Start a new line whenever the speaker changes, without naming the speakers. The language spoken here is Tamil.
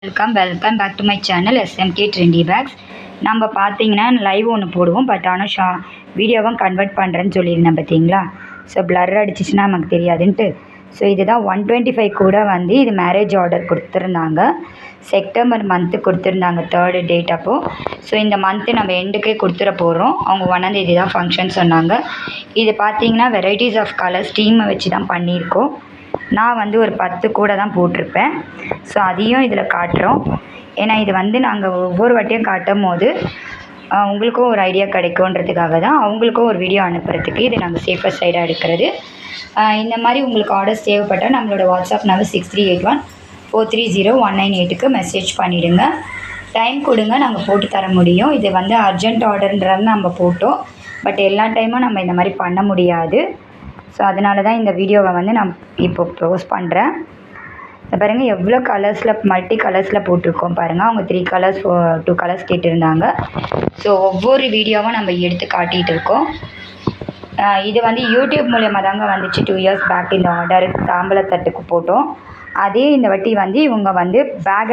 Welcome back to my channel SMK trendy bags. நம்ம பார்த்தீங்கன்னா லைவ் ஒன்று போடுவோம், பட் ஆனால் வீடியோவும் கன்வெர்ட் பண்ணுறேன்னு சொல்லியிருந்தேன் பார்த்தீங்களா. ஸோ பிளர் அடிச்சிச்சுன்னா நமக்கு தெரியாதுன்ட்டு. ஸோ இதுதான் 125 கூட வந்து இது மேரேஜ் ஆர்டர் கொடுத்துருந்தாங்க. செப்டம்பர் மந்த்து கொடுத்துருந்தாங்க 3rd டேட் அப்போது. ஸோ இந்த மந்த்து நம்ம எண்டுக்கே கொடுத்துட போகிறோம். அவங்க 1ஆம் தேதி தான் ஃபங்க்ஷன் சொன்னாங்க. இது பார்த்தீங்கன்னா வெரைட்டிஸ் ஆஃப் கலர்ஸ் டீமை வச்சு தான் பண்ணியிருக்கோம். நான் வந்து ஒரு 10 கூட தான் போட்டிருப்பேன். ஸோ அதையும் இதில் காட்டுறோம். ஏன்னா இது வந்து நாங்கள் ஒவ்வொரு வாட்டியும் காட்டும் போது உங்களுக்கும் ஒரு ஐடியா கிடைக்குன்றதுக்காக தான் அவங்களுக்கும் ஒரு வீடியோ அனுப்புறதுக்கு இது நாங்கள் சேஃபர் சைடாக எடுக்கிறது. இந்த மாதிரி உங்களுக்கு ஆர்டர்ஸ் தேவைப்பட்டால் நம்மளோட வாட்ஸ்அப் நம்பர் 6381430198க்கு மெசேஜ் பண்ணிவிடுங்க. டைம் கொடுங்க, நாங்கள் போட்டு தர முடியும். இது வந்து அர்ஜென்ட் ஆர்டர்ன்றது நம்ம போட்டோம், பட் எல்லா டைமும் நம்ம இந்த மாதிரி பண்ண முடியாது. ஸோ அதனால தான் இந்த வீடியோவை வந்து நான் இப்போ போஸ்ட் பண்ணுறேன். பாருங்கள் எவ்வளோ கலர்ஸில் மல்டி கலர்ஸில் போட்டிருக்கோம் பாருங்கள். அவங்க 3 கலர்ஸ் 2 கலர்ஸ் கேட்டிருந்தாங்க. ஸோ ஒவ்வொரு வீடியோவும் நம்ம எடுத்து காட்டிகிட்டு இருக்கோம். இது வந்து யூடியூப் மூலயமா தாங்க வந்துச்சு. 2 இயர்ஸ் பேக் இந்த ஆர்டருக்கு தாம்பலத்தட்டுக்கு போட்டோம். அதே இந்த வாட்டி வந்து இவங்க வந்து பேக்கை